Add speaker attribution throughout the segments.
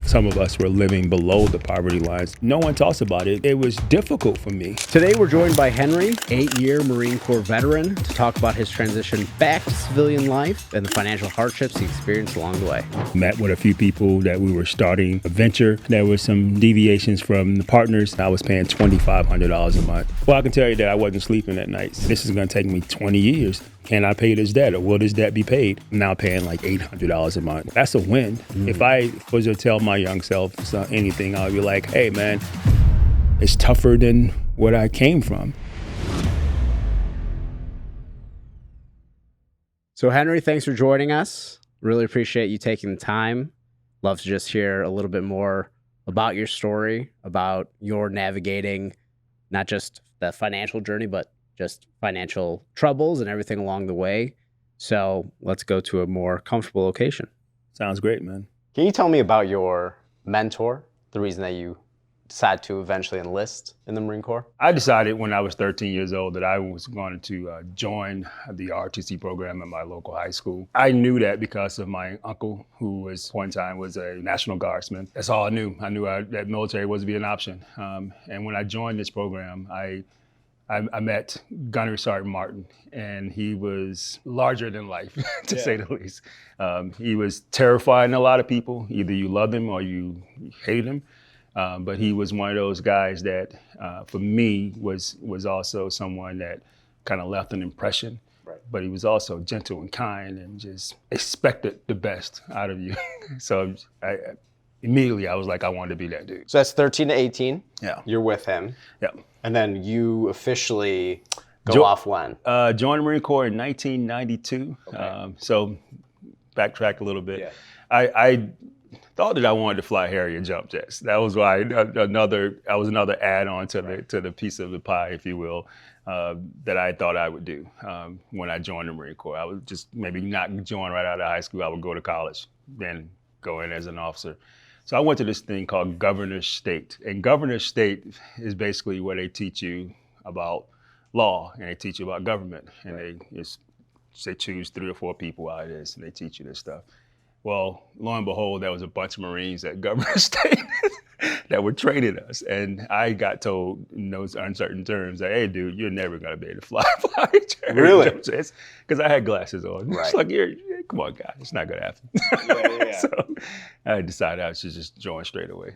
Speaker 1: Some of us were living below the poverty lines. No one talks about it. It was difficult for me.
Speaker 2: Today, we're joined by Henry, 8-year Marine Corps veteran, to talk about his transition back to civilian life and the financial hardships he experienced along the way.
Speaker 1: Met with a few people that we were starting a venture. There were some deviations from the partners. I was paying $2,500 a month. Well, I can tell you that I wasn't sleeping at night. This is going to take me 20 years. Can I pay this debt, or will this debt be paid? I'm now paying like $800 a month. That's a win. If I was to tell my young self anything, I would be like, hey man, it's tougher than what I came from.
Speaker 2: So Henry, thanks for joining us. Really appreciate you taking the time. Love to just hear a little bit more about your story, about your navigating not just the financial journey, but just financial troubles and everything along the way. So let's go to a more comfortable location.
Speaker 1: Sounds great, man.
Speaker 3: Can you tell me about your mentor, the reason that you decided to eventually enlist in the Marine Corps?
Speaker 1: I decided when I was 13 years old that I was going to join the ROTC program at my local high school. I knew that because of my uncle, who was at one time was a National Guardsman. That's all I knew. I knew that military was to be an option. And when I joined this program, I met Gunnery Sergeant Martin, and he was larger than life, to say the least. He was terrifying a lot of people. Either you loved him or you hated him. But he was one of those guys that, for me, was also someone that kind of left an impression. Right. But he was also gentle and kind and just expected the best out of you. So immediately I was like, I wanted to be that dude.
Speaker 3: So that's 13 to 18.
Speaker 1: Yeah.
Speaker 3: You're with him.
Speaker 1: Yeah.
Speaker 3: And then you officially go off when?
Speaker 1: Joined the Marine Corps in 1992. Okay. So backtrack a little bit. Yeah. I thought that I wanted to fly Harrier jump jets. That was why another add-on to the piece of the pie, if you will, that I thought I would do when I joined the Marine Corps. I would just maybe not join right out of high school. I would go to college, then go in as an officer. So I went to this thing called Governor's State. And Governor's State is basically where they teach you about law and they teach you about government. And they choose 3 or 4 people out of this and they teach you this stuff. Well, lo and behold, there was a bunch of Marines at Governor's State that were training us. And I got told in those uncertain terms that, hey, dude, you're never going to be able to fly.
Speaker 3: Really?
Speaker 1: Because I had glasses on. Right. It's like, come on, guys, it's not going to happen. Yeah. So I decided I should just join straight away.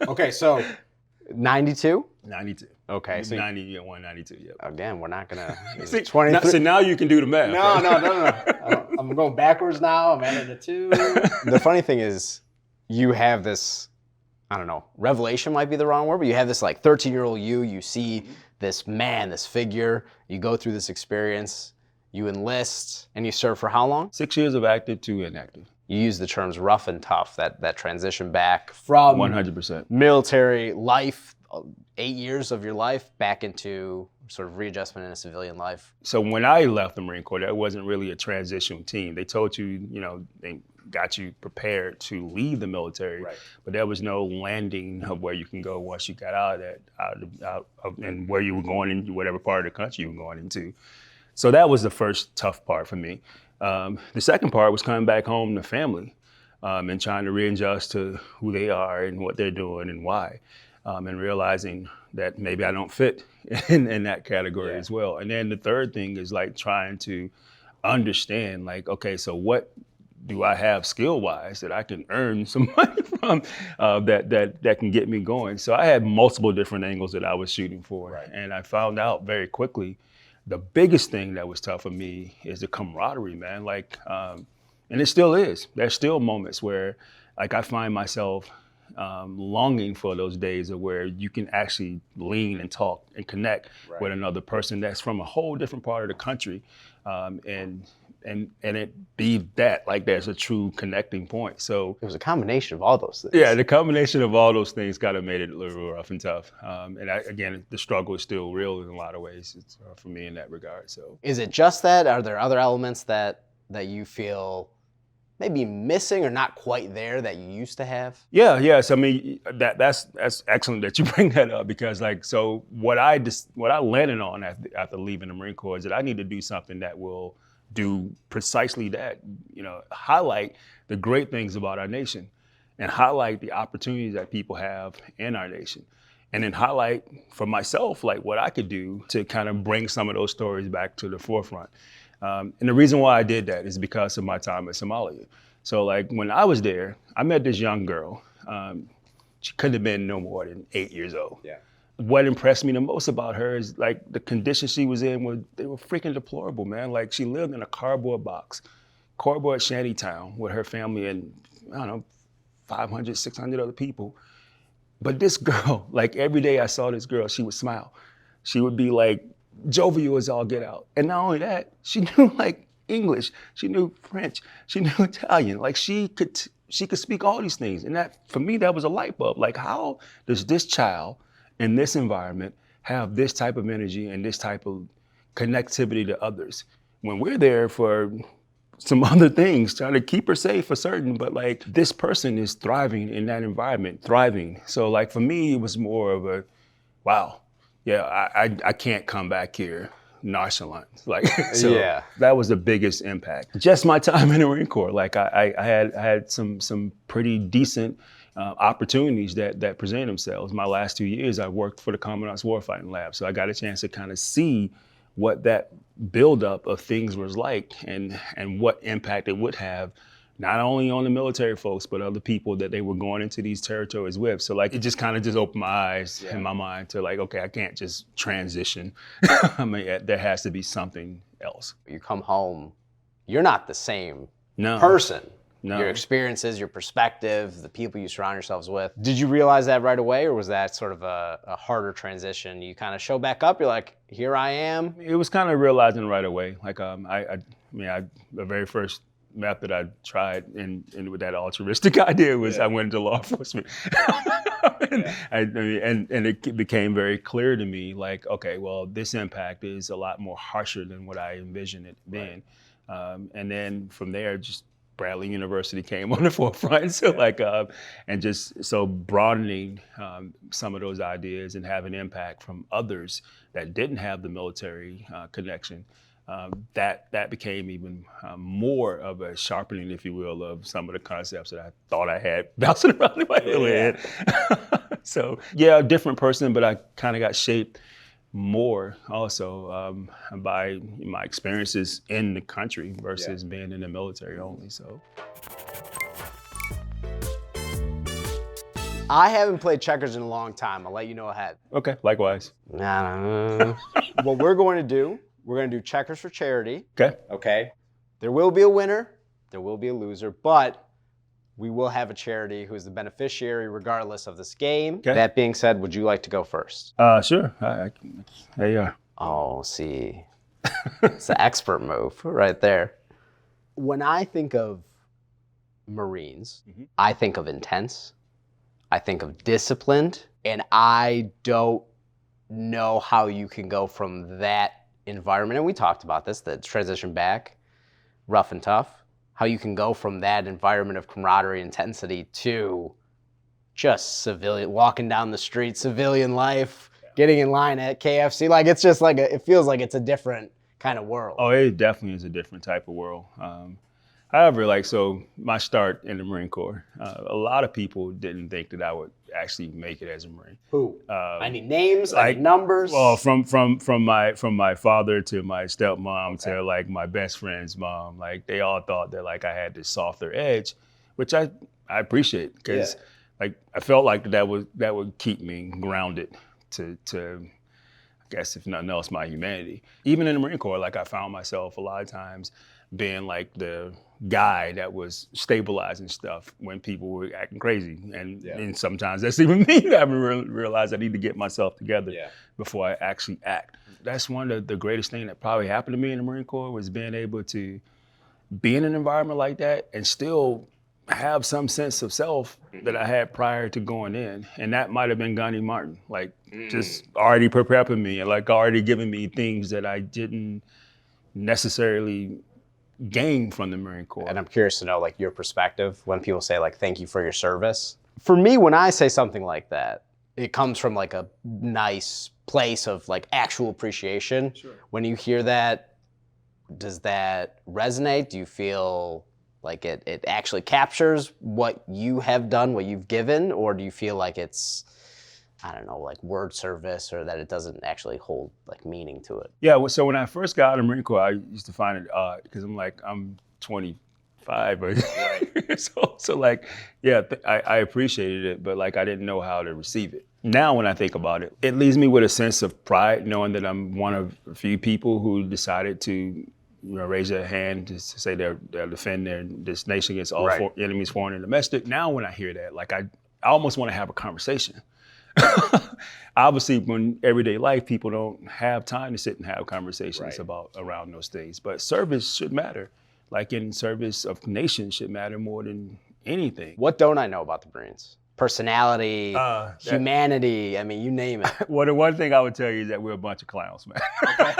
Speaker 3: Okay, so 92?
Speaker 1: 92.
Speaker 3: Okay. So
Speaker 1: 192, yeah.
Speaker 3: Again, we're not going to...
Speaker 1: See, 23. So now you can do the math.
Speaker 3: No. I'm going backwards now. I'm adding a 2. The funny thing is, you have this, I don't know, revelation might be the wrong word, but you have this like 13-year-old you see this man, this figure, you go through this experience, you enlist, and you serve for how long?
Speaker 1: 6 years of active to inactive.
Speaker 3: You use the terms rough and tough, that transition back from
Speaker 1: 100%
Speaker 3: military life, 8 years of your life, back into sort of readjustment in a civilian life.
Speaker 1: So when I left the Marine Corps, that wasn't really a transition team. They told you, they got you prepared to leave the military, right. But there was no landing of where you can go once you got out of and where you were going in whatever part of the country you were going into. So that was the first tough part for me. The second part was coming back home to family and trying to readjust to who they are and what they're doing and why. And realizing that maybe I don't fit in that category as well. And then the third thing is like trying to understand, like, okay, so what do I have skill-wise that I can earn some money from that can get me going? So I had multiple different angles that I was shooting for. Right. And I found out very quickly the biggest thing that was tough for me is the camaraderie, man. Like, and it still is. There's still moments where like I find myself longing for those days of where you can actually lean and talk and connect with another person that's from a whole different part of the country, and it be that like there's a true connecting point. So
Speaker 3: it was a combination of all those things.
Speaker 1: Yeah, the combination of all those things kind of made it a little rough and tough. Again, the struggle is still real in a lot of ways for me in that regard. So
Speaker 3: is it just that? Are there other elements that you feel maybe missing or not quite there that you used to have?
Speaker 1: Yes. I mean, that's excellent that you bring that up because so what I landed on after leaving the Marine Corps is that I need to do something that will do precisely that, highlight the great things about our nation. and highlight the opportunities that people have in our nation. And then highlight for myself, like what I could do to kind of bring some of those stories back to the forefront. And the reason why I did that is because of my time in Somalia. So like when I was there, I met this young girl. She couldn't have been no more than 8 years old.
Speaker 3: Yeah.
Speaker 1: What impressed me the most about her is like the conditions she was in they were freaking deplorable, man. Like she lived in a cardboard box, cardboard shanty town with her family and, I don't know, 500, 600 other people. But this girl, like every day I saw this girl, she would smile. She would be like jovial as all get out. And not only that, she knew like English, she knew French, she knew Italian. Like she could speak all these things. And that, for me, that was a light bulb. Like how does this child in this environment have this type of energy and this type of connectivity to others? When we're there for some other things, trying to keep her safe for certain, but like this person is thriving in that environment, thriving. So like for me, it was more of a, wow, yeah, I can't come back here nonchalant. Like, so
Speaker 3: Yeah.
Speaker 1: that was the biggest impact. Just my time in the Marine Corps, like I had some pretty decent opportunities that presented themselves. My last 2 years, I worked for the Commandant's Warfighting Lab, so I got a chance to kind of see what that buildup of things was like and what impact it would have, not only on the military folks, but other people that they were going into these territories with. So like, it just kind of just opened my eyes in my mind to like, okay, I can't just transition. I mean, there has to be something else.
Speaker 3: You come home, you're not the same
Speaker 1: No.
Speaker 3: person.
Speaker 1: No.
Speaker 3: Your experiences, your perspective, the people you surround yourselves with. Did you realize that right away, or was that sort of a harder transition? You kind of show back up, you're like, here I am.
Speaker 1: It was kind of realizing right away. Like, the very first method I tried and with that altruistic idea was I went into law enforcement. and it became very clear to me, like, okay, well, this impact is a lot more harsher than what I envisioned it being. And then from there, just Bradley University came on the forefront. So and just so broadening some of those ideas and having impact from others that didn't have the military connection, that became even more of a sharpening, if you will, of some of the concepts that I thought I had bouncing around in my little head. So yeah, a different person, but I kind of got shaped more also by my experiences in the country versus being in the military only. So
Speaker 3: I haven't played checkers in a long time. I'll let you know ahead.
Speaker 1: okay, likewise.
Speaker 3: What we're going to do, we're going to do checkers for charity.
Speaker 1: Okay.
Speaker 3: Okay. There will be a winner. There will be a loser, but we will have a charity who is the beneficiary regardless of this game.
Speaker 1: Okay.
Speaker 3: That being said, would you like to go first?
Speaker 1: Sure. There you are.
Speaker 3: Oh, see. It's the expert move right there. When I think of Marines, I think of intense. I think of disciplined. And I don't know how you can go from that environment. And we talked about this, the transition back, rough and tough. How you can go from that environment of camaraderie, intensity to just civilian, walking down the street, civilian life, getting in line at KFC. Like, it's just like, it feels like it's a different kind of world.
Speaker 1: Oh, it definitely is a different type of world. However, so my start in the Marine Corps, a lot of people didn't think that I would actually make it as a Marine.
Speaker 3: Who? I need names, I need numbers.
Speaker 1: Well, from my father to my stepmom to like my best friend's mom, like they all thought that like I had this softer edge, which I appreciate because like I felt like that would keep me grounded to I guess if nothing else, my humanity. Even in the Marine Corps, like I found myself a lot of times being like the guy that was stabilizing stuff when people were acting crazy. And sometimes that's even me that I realized I need to get myself together before I actually act. That's one of the greatest things that probably happened to me in the Marine Corps was being able to be in an environment like that and still have some sense of self that I had prior to going in. And that might have been Gunnery Martin, like just already prepping me and like already giving me things that I didn't necessarily gain from the Marine Corps.
Speaker 3: And I'm curious to know like your perspective when people say like, thank you for your service. For me, when I say something like that, it comes from like a nice place of like actual appreciation. Sure. When you hear that, does that resonate? Do you feel Like it actually captures what you have done, what you've given, or do you feel like it's, I don't know, like word service, or that it doesn't actually hold like meaning to it?
Speaker 1: Yeah, so when I first got out of the Marine Corps, I used to find it odd because I'm 25, but so like, yeah, I appreciated it, but like I didn't know how to receive it. Now when I think about it, it leaves me with a sense of pride, knowing that I'm one of a few people who decided to raise their hand to say they'll defend this nation against all enemies, foreign and domestic. Now when I hear that, like I almost want to have a conversation. Obviously, when everyday life, people don't have time to sit and have conversations around those things. But service should matter. Like in service of nations should matter more than anything.
Speaker 3: What don't I know about the Marines? Personality, humanity, I mean, you name it.
Speaker 1: Well, the one thing I would tell you is that we're a bunch of clowns, man. Okay.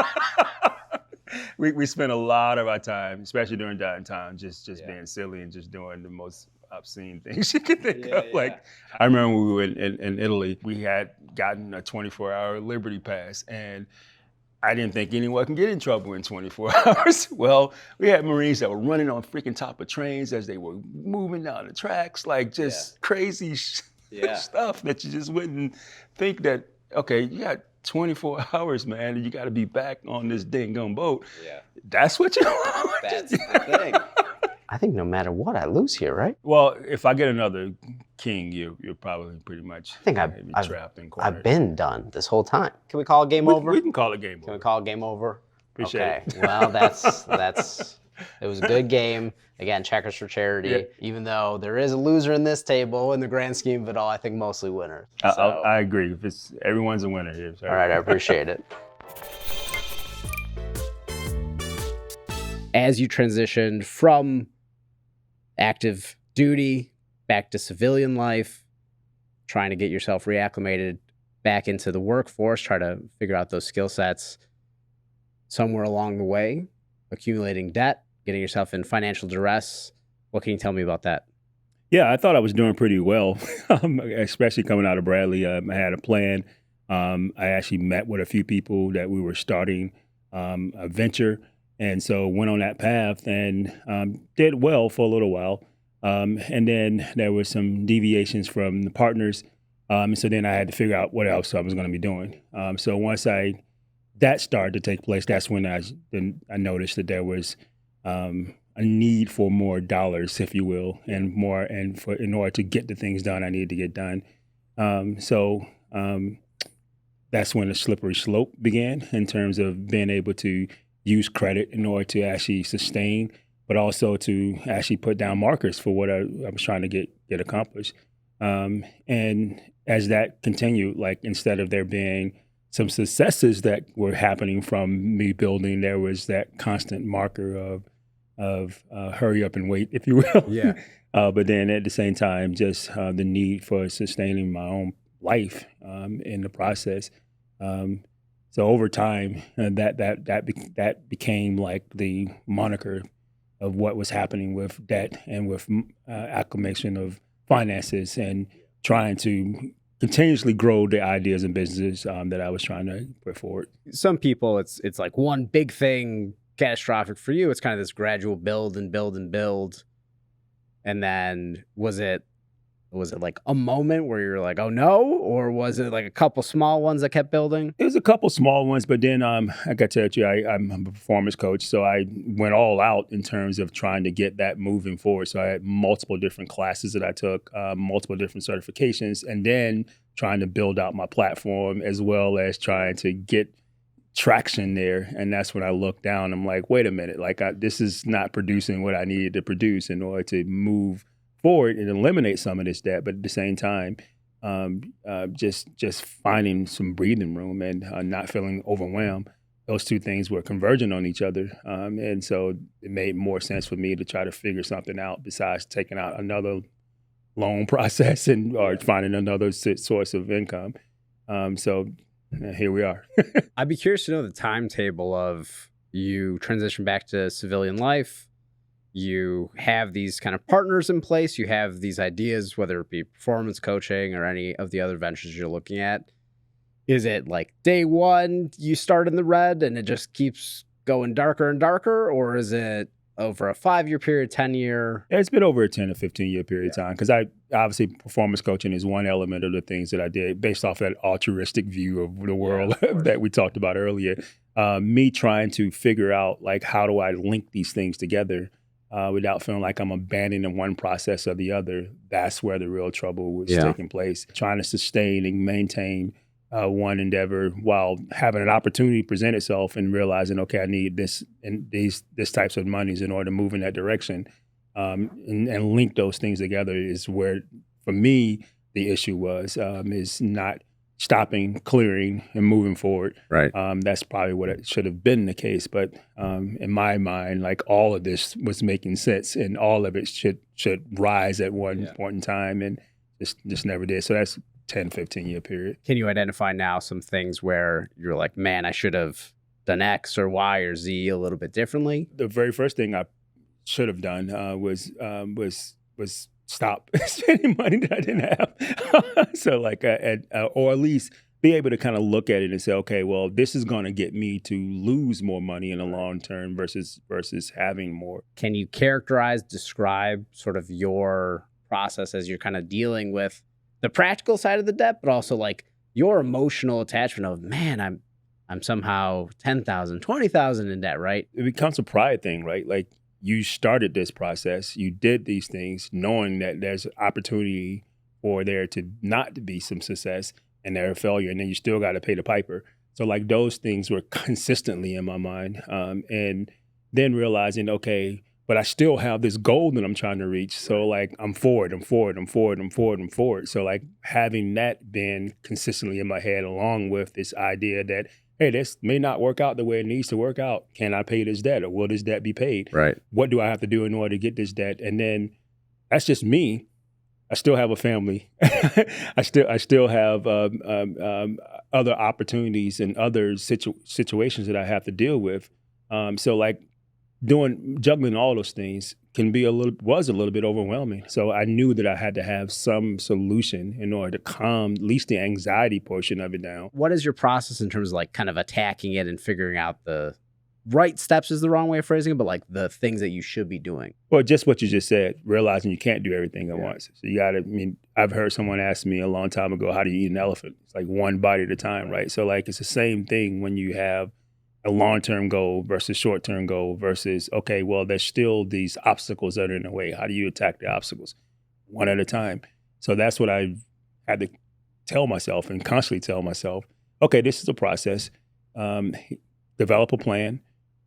Speaker 1: we spend a lot of our time, especially during downtime, just being silly and just doing the most obscene things you can think of. Like, I remember when we were in Italy, we had gotten a 24-hour Liberty Pass, and I didn't think anyone can get in trouble in 24 hours. Well, we had Marines that were running on freaking top of trains as they were moving down the tracks, like just crazy stuff that you just wouldn't think that, okay, you got 24 hours, man, and you got to be back on this dang-gum boat. Yeah. That's what you want.
Speaker 3: That's the thing. I think no matter what, I lose here, right?
Speaker 1: Well, if I get another king, you're probably pretty much trapped and cornered.
Speaker 3: I've been done this whole time. Can we call it game over?
Speaker 1: We can call it game over.
Speaker 3: Can we call it game over?
Speaker 1: Appreciate it.
Speaker 3: Well, that's it was a good game. Again, checkers for charity. Yeah. Even though there is a loser in this table, in the grand scheme of it all, I think mostly winners.
Speaker 1: I agree. Everyone's a winner here.
Speaker 3: All right, I appreciate it.
Speaker 2: As you transitioned from active duty back to civilian life, trying to get yourself reacclimated back into the workforce, try to figure out those skill sets, somewhere along the way, accumulating debt, getting yourself in financial duress. What can you tell me about that?
Speaker 1: Yeah, I thought I was doing pretty well, especially coming out of Bradley. I had a plan. I actually met with a few people that we were starting a venture, and so went on that path and did well for a little while. And then there were some deviations from the partners. So then I had to figure out what else I was going to be doing. So once that started to take place, that's when I noticed that there was a need for more dollars, if you will, and more, in order to get the things done I needed to get done. So that's when the slippery slope began in terms of being able to use credit in order to actually sustain, but also to actually put down markers for what I was trying to get accomplished. And as that continued, like instead of there being some successes that were happening from me building, there was that constant marker of hurry up and wait, if you will.
Speaker 2: Yeah.
Speaker 1: But then at the same time, just the need for sustaining my own life in the process. So over time, that became like the moniker of what was happening with debt and with acclimation of finances and trying to continuously grow the ideas and businesses that I was trying to put forward.
Speaker 2: Some people, it's like one big thing, catastrophic. For you, it's kind of this gradual build and build and build. And then was it like a moment where you're like, oh no? Or was it like a couple small ones that kept building?
Speaker 1: It was a couple small ones, but then I got to tell you, I'm a performance coach, so I went all out in terms of trying to get that moving forward. So I had multiple different classes that I took, multiple different certifications, and then trying to build out my platform as well as trying to get traction there. And that's when I looked down. I'm like, wait a minute, like this is not producing what I needed to produce in order to move forward and eliminate some of this debt, but at the same time, just finding some breathing room and not feeling overwhelmed. Those two things were converging on each other, and so it made more sense for me to try to figure something out besides taking out another loan process or finding another source of income. So here we are.
Speaker 2: I'd be curious to know the timetable of you transition back to civilian life. You have these kind of partners in place. You have these ideas, whether it be performance coaching or any of the other ventures you're looking at. Is it like day one, you start in the red and it just keeps going darker and darker? Or is it over a 5-year period, 10-year?
Speaker 1: It's been over a 10 or 15-year period of time, because I obviously performance coaching is one element of the things that I did based off that altruistic view of the world that we talked about earlier. Me trying to figure out like how do I link these things together without feeling like I'm abandoning one process or the other. That's where the real trouble was taking place. Trying to sustain and maintain one endeavor while having an opportunity present itself and realizing, okay, I need this and this types of monies in order to move in that direction, and link those things together is where, for me, the issue was, is not stopping, clearing, and moving forward.
Speaker 2: Right.
Speaker 1: That's probably what it should have been the case. But in my mind, like all of this was making sense, and all of it should rise at one point in time, and just never did. So that's 10, 15-year period.
Speaker 2: Can you identify now some things where you're like, man, I should have done X or Y or Z a little bit differently?
Speaker 1: The very first thing I should have done was stop spending money that I didn't have. So like, or at least be able to kind of look at it and say, okay, well, this is going to get me to lose more money in the long term versus having more.
Speaker 2: Can you describe sort of your process as you're kind of dealing with the practical side of the debt, but also like your emotional attachment of, man, I'm somehow 10,000, 20,000 in debt, right?
Speaker 1: It becomes a pride thing, right? Like you started this process, you did these things knowing that there's opportunity for there to not be some success and there a failure, and then you still got to pay the piper. So like those things were consistently in my mind. And then realizing, okay, but I still have this goal that I'm trying to reach. So like I'm forward. So like having that been consistently in my head, along with this idea that, hey, this may not work out the way it needs to work out. Can I pay this debt, or will this debt be paid?
Speaker 2: Right.
Speaker 1: What do I have to do in order to get this debt? And then that's just me. I still have a family. I still have other opportunities and other situations that I have to deal with. So like juggling all those things was a little bit overwhelming. So I knew that I had to have some solution in order to calm at least the anxiety portion of it down.
Speaker 2: What is your process in terms of like kind of attacking it and figuring out the right steps is the wrong way of phrasing it, but like the things that you should be doing?
Speaker 1: Well, just what you just said, realizing you can't do everything at once. So you got to, I've heard someone ask me a long time ago, how do you eat an elephant? It's like one bite at a time, right? So like it's the same thing when you have a long-term goal versus short-term goal versus, okay, well, there's still these obstacles that are in the way. How do you attack the obstacles? One at a time. So that's what I had to tell myself and constantly tell myself, okay, this is a process. Develop a plan,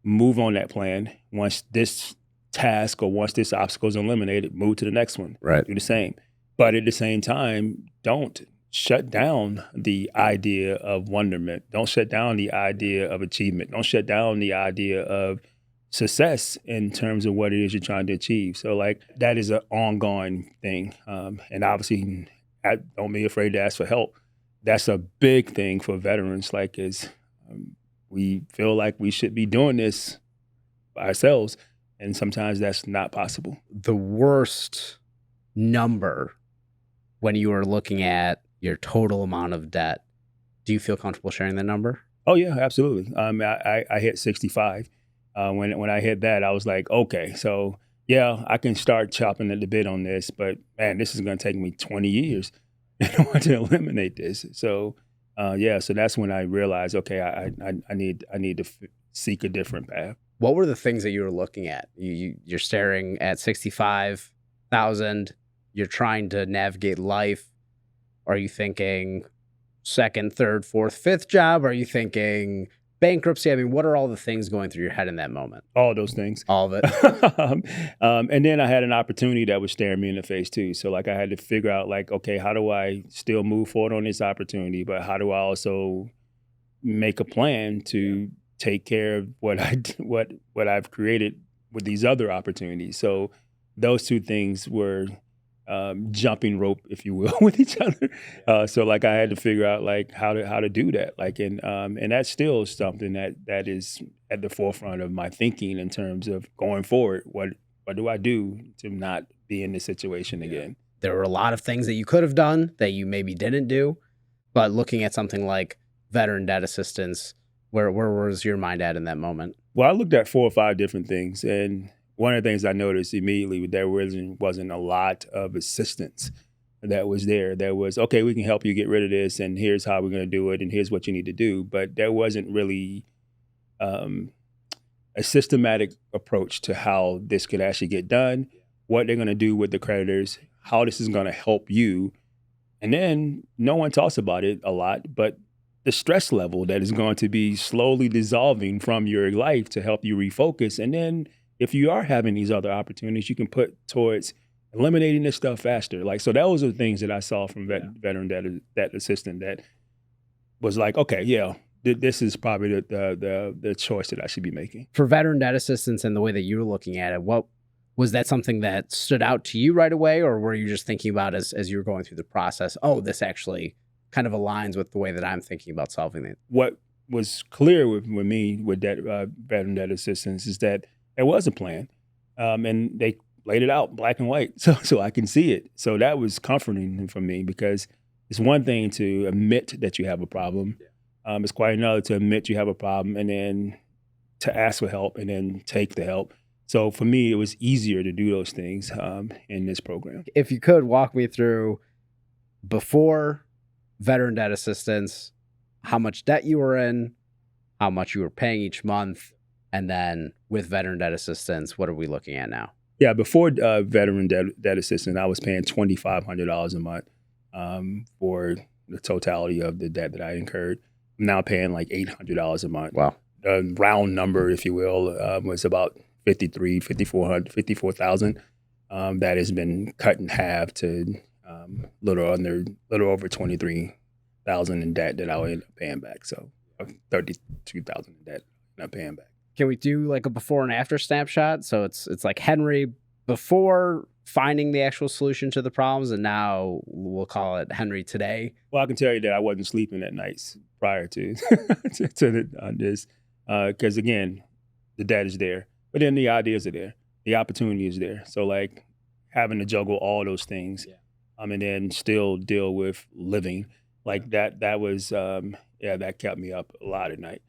Speaker 1: move on that plan. Once this task or once this obstacle is eliminated, move to the next one.
Speaker 2: Right.
Speaker 1: Do the same. But at the same time, don't shut down the idea of wonderment. Don't shut down the idea of achievement. Don't shut down the idea of success in terms of what it is you're trying to achieve. So like that is an ongoing thing. And obviously, don't be afraid to ask for help. That's a big thing for veterans. Like we feel like we should be doing this by ourselves. And sometimes that's not possible.
Speaker 2: The worst number when you are looking at your total amount of debt, do you feel comfortable sharing that number?
Speaker 1: Oh yeah, absolutely. I hit 65. When I hit that, I was like, okay, so yeah, I can start chopping at the bit on this, but man, this is going to take me 20 years in order to eliminate this. So so that's when I realized, okay, I need to seek a different path.
Speaker 2: What were the things that you were looking at? You're staring at 65,000. You're trying to navigate life. Are you thinking second, third, fourth, fifth job? Are you thinking bankruptcy? I mean, what are all the things going through your head in that moment?
Speaker 1: All those things.
Speaker 2: All of it.
Speaker 1: And then I had an opportunity that was staring me in the face too. So like I had to figure out like, okay, how do I still move forward on this opportunity? But how do I also make a plan to take care of what I've created with these other opportunities? So those two things were jumping rope, if you will, with each other. So like I had to figure out like how to do that. Like and that's still something that is at the forefront of my thinking in terms of going forward. What do I do to not be in this situation again?
Speaker 2: There were a lot of things that you could have done that you maybe didn't do, but looking at something like veteran debt assistance, where was your mind at in that moment?
Speaker 1: Well, I looked at 4 or 5 different things, and one of the things I noticed immediately, there wasn't a lot of assistance that was there. There was, okay, we can help you get rid of this, and here's how we're going to do it, and here's what you need to do. But there wasn't really a systematic approach to how this could actually get done, what they're going to do with the creditors, how this is going to help you. And then no one talks about it a lot, but the stress level that is going to be slowly dissolving from your life to help you refocus. And then if you are having these other opportunities, you can put towards eliminating this stuff faster. Like, so those are the things that I saw from veteran debt assistant that was like, okay, yeah, this is probably the choice that I should be making.
Speaker 2: For veteran debt assistance and the way that you were looking at it, what was that something that stood out to you right away, or were you just thinking about as you were going through the process, oh, this actually kind of aligns with the way that I'm thinking about solving it?
Speaker 1: What was clear with me with veteran debt assistance is that there was a plan, and they laid it out black and white, so I can see it. So that was comforting for me, because it's one thing to admit that you have a problem. It's quite another to admit you have a problem and then to ask for help and then take the help. So for me, it was easier to do those things in this program.
Speaker 2: If you could walk me through before veteran debt assistance, how much debt you were in, how much you were paying each month, and then with veteran debt assistance, what are we looking at now?
Speaker 1: Yeah, before veteran debt assistance, I was paying $2,500 a month for the totality of the debt that I incurred. I'm now paying like $800 a month.
Speaker 2: Wow.
Speaker 1: The round number, if you will, was about 54,000. That has been cut in half to little over 23,000 in debt that I'll end up paying back. So 32,000 in debt I'm paying back.
Speaker 2: Can we do like a before and after snapshot? So it's like Henry before finding the actual solution to the problems, and now we'll call it Henry today.
Speaker 1: Well, I can tell you that I wasn't sleeping at nights prior to this, because again, the debt is there, but then the ideas are there, the opportunity is there. So like having to juggle all those things, and then still deal with living like that. That was that kept me up a lot at night.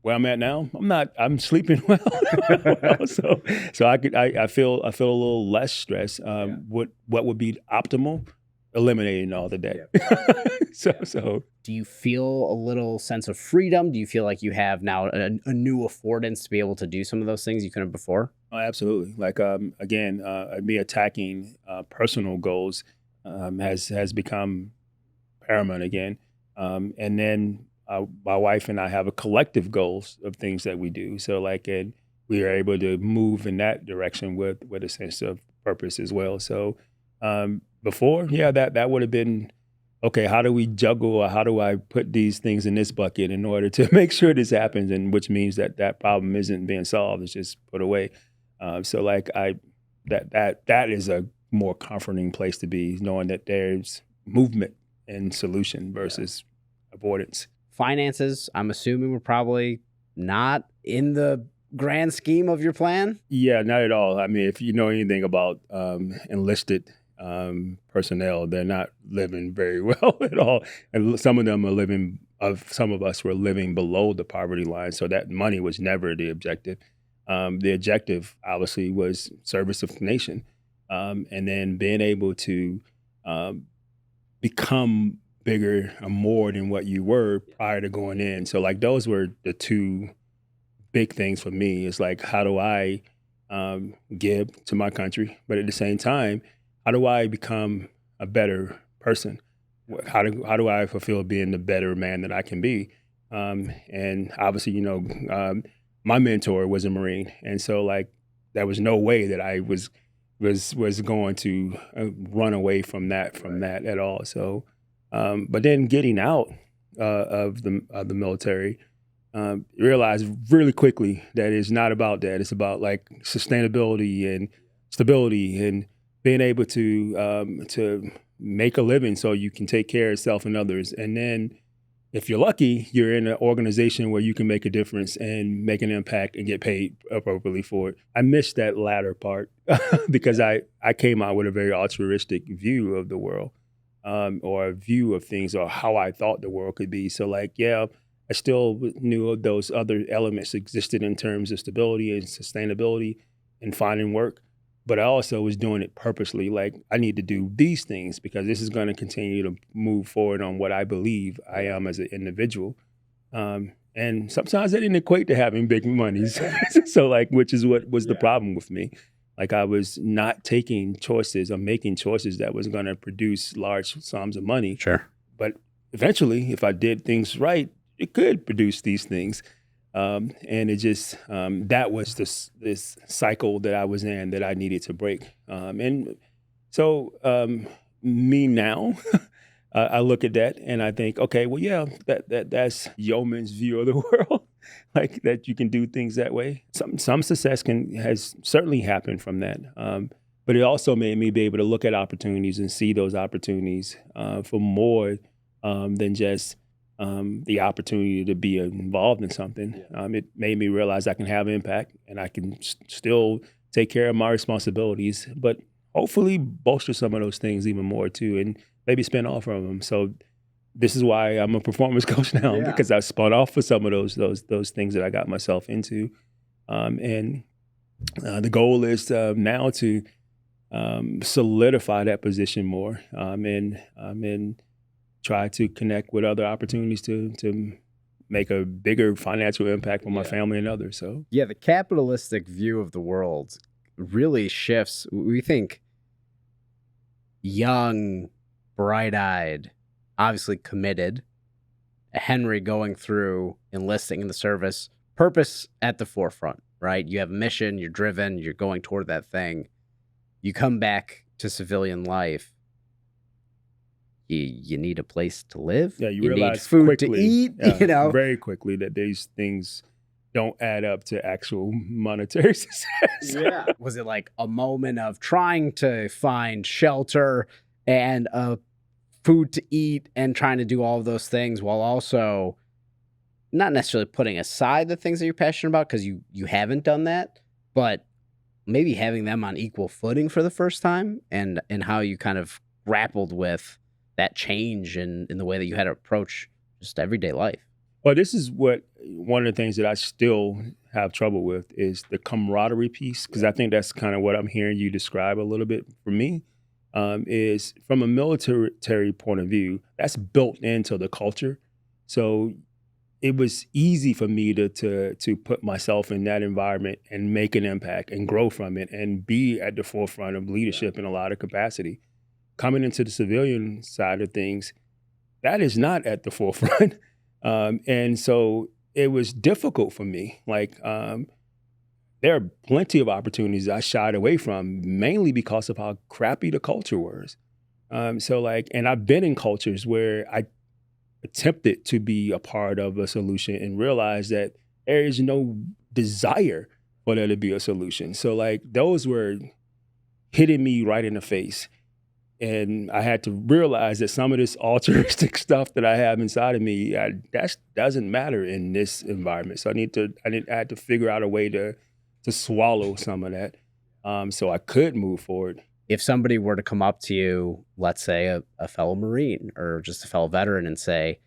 Speaker 1: Where I'm at now, I'm sleeping well. so I feel a little less stressed. What would be optimal? Eliminating all the debt. So
Speaker 2: do you feel a little sense of freedom? Do you feel like you have now a new affordance to be able to do some of those things you couldn't before?
Speaker 1: Oh, absolutely. Like again, me attacking personal goals has become paramount again, and then. My wife and I have a collective goals of things that we do. So like, and we are able to move in that direction with a sense of purpose as well. So before, that would have been, okay, how do we juggle, or how do I put these things in this bucket in order to make sure this happens? And which means that problem isn't being solved, it's just put away. So like that is a more comforting place to be, knowing that there's movement and solution versus avoidance.
Speaker 2: Finances, I'm assuming, were probably not in the grand scheme of your plan?
Speaker 1: Yeah, not at all. I mean, if you know anything about enlisted personnel, they're not living very well at all. And some of them some of us were living below the poverty line. So that money was never the objective. The objective, obviously, was service of the nation. And then being able to become bigger or more than what you were prior to going in. So like those were the two big things for me. It's like, how do I give to my country, but at the same time, how do I become a better person? How do I fulfill being the better man that I can be? And obviously, my mentor was a Marine, and so like there was no way that I was going to run away from that at all. So. But then getting out of the military, realized really quickly that it's not about that. It's about like sustainability and stability and being able to make a living so you can take care of yourself and others. And then if you're lucky, you're in an organization where you can make a difference and make an impact and get paid appropriately for it. I missed that latter part because I came out with a very altruistic view of the world. Or a view of things, or how I thought the world could be. So like, I still knew those other elements existed in terms of stability and sustainability, in finding work, but I also was doing it purposely. Like, I need to do these things because this is going to continue to move forward on what I believe I am as an individual. And sometimes that didn't equate to having big monies. So like, which is what was the problem with me. Like, I was not taking choices or making choices that was going to produce large sums of money.
Speaker 2: Sure.
Speaker 1: But eventually, if I did things right, it could produce these things. And it just, that was this cycle that I was in that I needed to break. And so me now, I look at that and I think, okay, well, yeah, that's yeoman's view of the world, like that you can do things that way. Some success has certainly happened from that. But it also made me be able to look at opportunities and see those opportunities for more than just the opportunity to be involved in something. It made me realize I can have impact and I can still take care of my responsibilities, but hopefully bolster some of those things even more too, and maybe spin off from them. So this is why I'm a performance coach now, because I spun off for some of those things that I got myself into. And the goal is now to solidify that position more and try to connect with other opportunities to make a bigger financial impact on my family and others. So
Speaker 2: yeah, the capitalistic view of the world really shifts. We think young, bright-eyed, obviously committed, Henry going through enlisting in the service, purpose at the forefront, right? You have a mission, you're driven, you're going toward that thing. You come back to civilian life, you need a place to live.
Speaker 1: Yeah, you
Speaker 2: need
Speaker 1: realize
Speaker 2: food
Speaker 1: quickly,
Speaker 2: to eat,
Speaker 1: very quickly, that these things don't add up to actual monetary success.
Speaker 2: Yeah. Was it like a moment of trying to find shelter and food to eat and trying to do all of those things while also not necessarily putting aside the things that you're passionate about because you haven't done that, but maybe having them on equal footing for the first time and how you kind of grappled with that change in the way that you had to approach just everyday life?
Speaker 1: Well, this is one of the things that I still have trouble with is the camaraderie piece, because I think that's kind of what I'm hearing you describe a little bit for me, is from a military point of view, that's built into the culture. So it was easy for me to put myself in that environment and make an impact and grow from it and be at the forefront of leadership in a lot of capacity. Coming into the civilian side of things, that is not at the forefront. And so it was difficult for me. Like, there are plenty of opportunities I shied away from, mainly because of how crappy the culture was. So like, and I've been in cultures where I attempted to be a part of a solution and realized that there is no desire for there to be a solution. So like, those were hitting me right in the face. And I had to realize that some of this altruistic stuff that I have inside of me, that doesn't matter in this environment. So I had to figure out a way to swallow some of that, so I could move forward.
Speaker 2: If somebody were to come up to you, let's say a fellow Marine or just a fellow veteran, and say,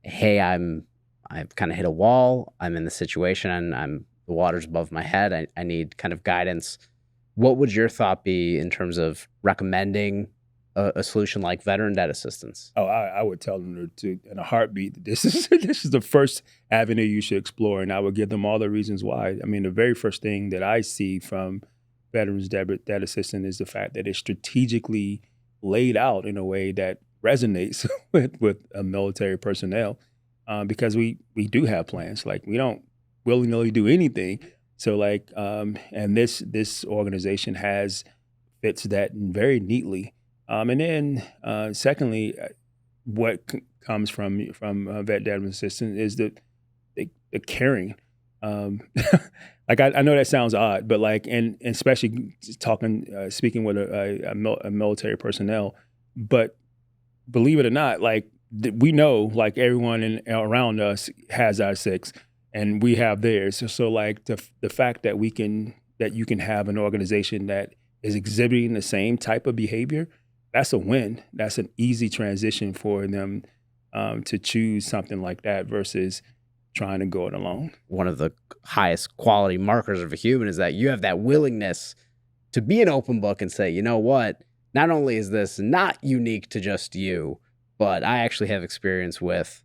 Speaker 2: "Hey, I've kind of hit a wall. I'm in this situation, and the water's above my head. I need kind of guidance." What would your thought be in terms of recommending a solution like veteran debt assistance?
Speaker 1: Oh, I would tell them to in a heartbeat that this is the first avenue you should explore, and I would give them all the reasons why. I mean, the very first thing that I see from veterans debt assistance is the fact that it's strategically laid out in a way that resonates with military personnel, because we do have plans. Like, we don't willy-nilly do anything. So like, and this organization fits that very neatly. And then, secondly, what comes from vet debt assistance is the caring. Like, I know that sounds odd, but like, and especially speaking with a military personnel, but believe it or not, like, we know, like, everyone around us has our six, and we have theirs. So like, the fact that you can have an organization that is exhibiting the same type of behavior, that's a win. That's an easy transition for them to choose something like that versus trying to go it alone.
Speaker 2: One of the highest quality markers of a human is that you have that willingness to be an open book and say, you know what, not only is this not unique to just you, but I actually have experience with,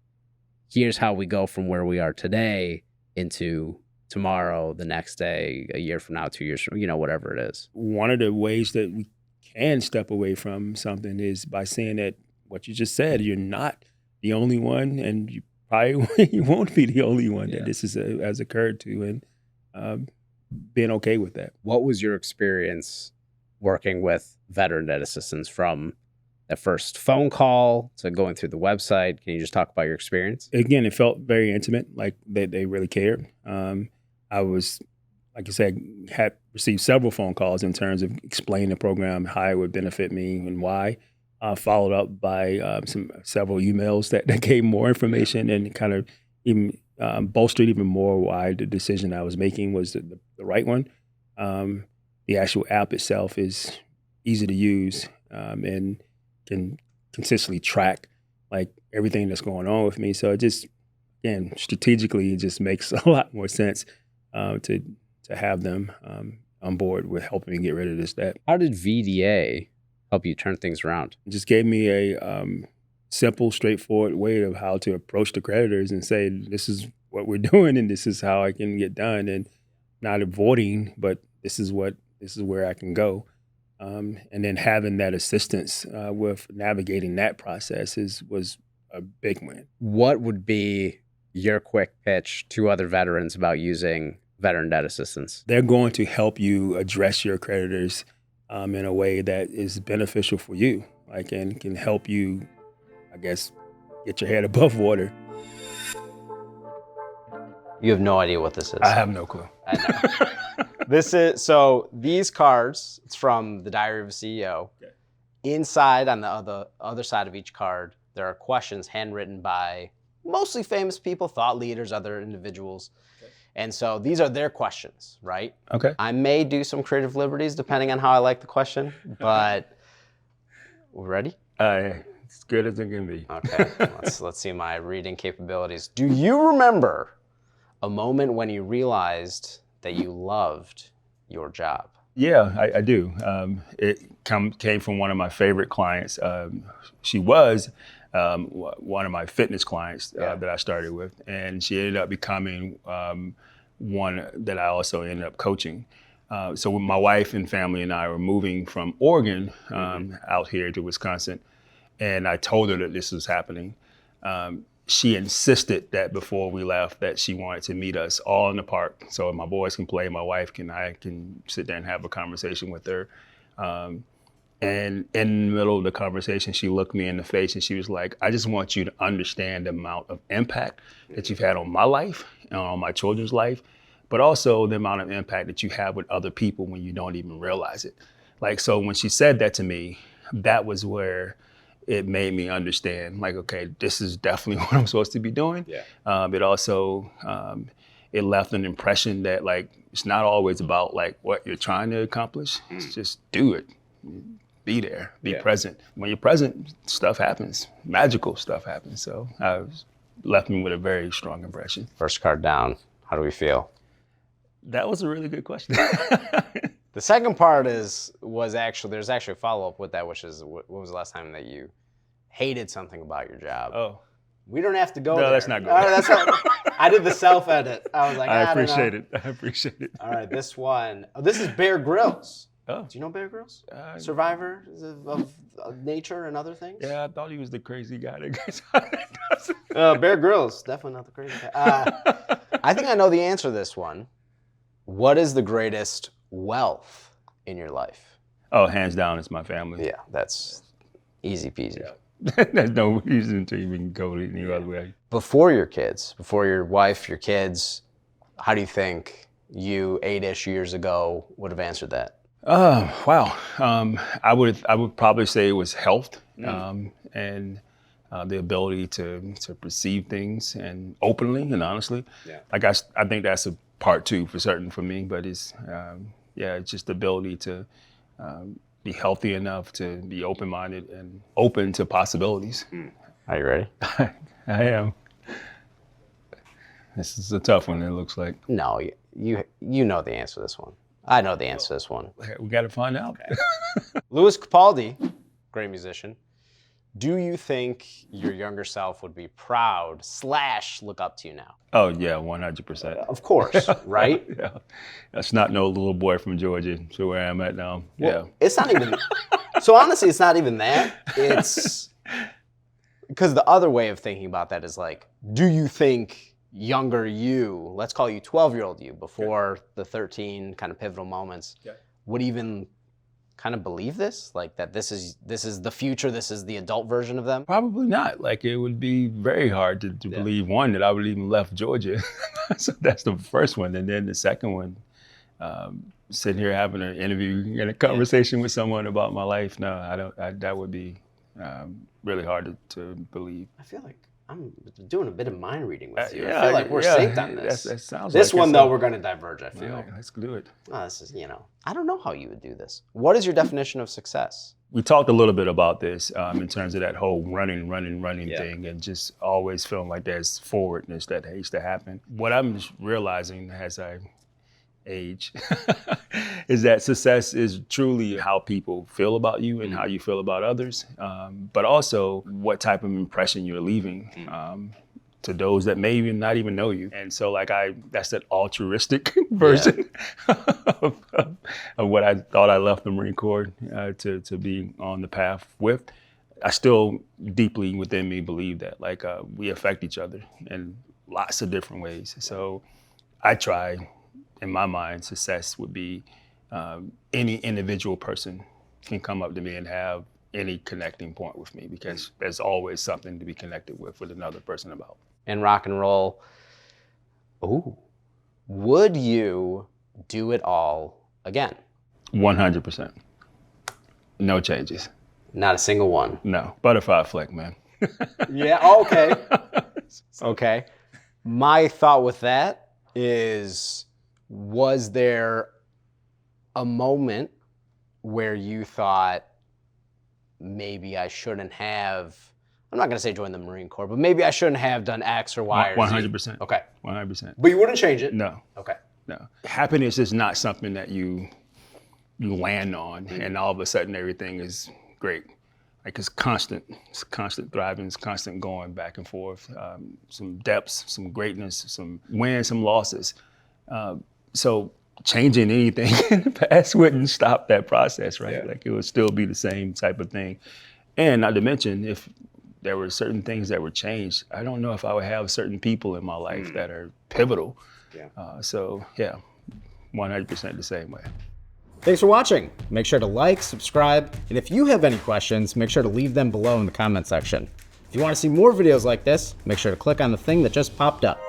Speaker 2: here's how we go from where we are today into tomorrow, the next day, a year from now, 2 years from, whatever it is.
Speaker 1: One of the ways that we can step away from something is by saying that what you just said, you're not the only one, and you probably you won't be the only one that this has occurred to, and being okay with that.
Speaker 2: What was your experience working with veteran debt assistance from that first phone call to going through the website? Can you just talk about your experience?
Speaker 1: Again, it felt very intimate, like they really cared. I was, like I said, had received several phone calls in terms of explaining the program, how it would benefit me and why. Followed up by several emails that gave more information and kind of even bolstered even more why the decision I was making was the right one. The actual app itself is easy to use and can consistently track like everything that's going on with me. So it just, again, strategically, it just makes a lot more sense to have them on board with helping me get rid of this debt.
Speaker 2: How did VDA help you turn things around?
Speaker 1: It just gave me a simple, straightforward way of how to approach the creditors and say, this is what we're doing and this is how I can get done, and not avoiding, but this is where I can go. And then having that assistance with navigating that process was a big win.
Speaker 2: What would be your quick pitch to other veterans about using veteran debt assistance?
Speaker 1: They're going to help you address your creditors in a way that is beneficial for you, like, and can help you, I guess, get your head above water.
Speaker 3: You have no idea what this is.
Speaker 1: I have no clue.
Speaker 3: I know. So these cards, it's from the Diary of a CEO. Okay. Inside, on the other side of each card, there are questions handwritten by mostly famous people, thought leaders, other individuals. Okay. And so these are their questions, right?
Speaker 1: Okay.
Speaker 3: I may do some creative liberties depending on how I like the question, but we're ready?
Speaker 1: As good as it can be.
Speaker 3: Okay, let's see my reading capabilities. Do you remember a moment when you realized that you loved your job?
Speaker 1: Yeah, I do. It came from one of my favorite clients. She was one of my fitness clients that I started with, and she ended up becoming one that I also ended up coaching. So when my wife and family and I were moving from Oregon out here to Wisconsin, and I told her that this was happening, she insisted that before we left that she wanted to meet us all in the park so my boys can play, my wife I can sit there and have a conversation with her. And in the middle of the conversation, she looked me in the face and she was like, I just want you to understand the amount of impact that you've had on my life and on my children's life, but also the amount of impact that you have with other people when you don't even realize it. Like, so when she said that to me, that was where it made me understand, like, okay, this is definitely what I'm supposed to be doing. Yeah. It also, it left an impression that, like, it's not always about like what you're trying to accomplish. It's just do it. Be there, be present. When you're present, stuff happens, magical stuff happens. So left me with a very strong impression.
Speaker 3: First card down, how do we feel?
Speaker 1: That was a really good question.
Speaker 3: The second part there's actually a follow-up with that, which is, what was the last time that you hated something about your job?
Speaker 1: Oh.
Speaker 3: We don't have to go there.
Speaker 1: No, that's not good.
Speaker 3: I did the self-edit. I was like,
Speaker 1: I appreciate it.
Speaker 3: All right, this one. Oh, this is Bear Grylls.
Speaker 1: Oh.
Speaker 3: Do you know Bear Grylls? Survivor of nature and other things?
Speaker 1: Yeah, I thought he was the crazy guy that gets
Speaker 3: Bear Grylls, definitely not the crazy guy. I think I know the answer to this one. What is the greatest wealth in your life?
Speaker 1: Oh, hands down, it's my family.
Speaker 3: Yeah, that's easy peasy.
Speaker 1: Yeah. There's no reason to even go any other way. Before
Speaker 3: your kids, before your wife, your kids, how do you think you 8-ish years ago would have answered that?
Speaker 1: Wow. I would probably say it was health and the ability to perceive things and openly and honestly. Yeah. Like I think that's a part two for certain for me, but it's it's just the ability to be healthy enough to be open-minded and open to possibilities.
Speaker 3: Are you ready?
Speaker 1: I am. This is a tough one, it looks like.
Speaker 3: No, you know the answer to this one. I know the answer to this one.
Speaker 1: We got to find out.
Speaker 3: Louis Capaldi, great musician. Do you think your younger self would be proud / look up to you now?
Speaker 1: Oh, yeah, 100%.
Speaker 3: Of course, right?
Speaker 1: Yeah. That's not no little boy from Georgia to where I'm at now.
Speaker 3: Well,
Speaker 1: yeah.
Speaker 3: It's not even, so honestly, it's not even that. It's, because the other way of thinking about that is like, do you think younger you, let's call you 12-year-old you, before the 13 kind of pivotal moments, would even kind of believe this? Like that this is the future, this is the adult version of them?
Speaker 1: Probably not. Like it would be very hard to believe, one, that I would even left Georgia. So that's the first one. And then the second one, sitting here having an interview and a conversation with someone about my life. No, I don't, that would be really hard to believe.
Speaker 3: I feel like I'm doing a bit of mind reading with you.
Speaker 1: Yeah,
Speaker 3: I feel like we're synced on this.
Speaker 1: That sounds
Speaker 3: this
Speaker 1: like
Speaker 3: one, though, we're going to diverge, I feel.
Speaker 1: All right, let's do it.
Speaker 3: Oh, this is, I don't know how you would do this. What is your definition of success?
Speaker 1: We talked a little bit about this in terms of that whole running thing, and just always feeling like there's forwardness that needs to happen. What I'm realizing as I age is that success is truly how people feel about you and how you feel about others, but also what type of impression you're leaving to those that may even not even know you. And so that's that altruistic version of what I thought I left the Marine Corps to be on the path with. I still deeply within me believe that we affect each other in lots of different ways. So I try, in my mind, success would be any individual person can come up to me and have any connecting point with me, because there's always something to be connected with another person about.
Speaker 3: In rock and roll, would you do it all again?
Speaker 1: 100%. No changes.
Speaker 3: Not a single one?
Speaker 1: No. Butterfly flick, man.
Speaker 3: Yeah, okay. Okay. My thought with that is, was there a moment where you thought, maybe I shouldn't have, I'm not going to say join the Marine Corps, but maybe I shouldn't have done X or Y or Z?
Speaker 1: 100%.
Speaker 3: Okay.
Speaker 1: 100%.
Speaker 3: But you wouldn't change it?
Speaker 1: No.
Speaker 3: Okay.
Speaker 1: No. Happiness is not something that you land on and all of a sudden everything is great. Like it's constant thriving, it's constant going back and forth, some depths, some greatness, some wins, some losses. So changing anything in the past wouldn't stop that process, right? Yeah. Like it would still be the same type of thing. And not to mention, if there were certain things that were changed, I don't know if I would have certain people in my life that are pivotal. Yeah. So yeah, 100% the same way.
Speaker 2: Thanks for watching. Make sure to like, subscribe, and if you have any questions, make sure to leave them below in the comment section. If you want to see more videos like this, make sure to click on the thing that just popped up.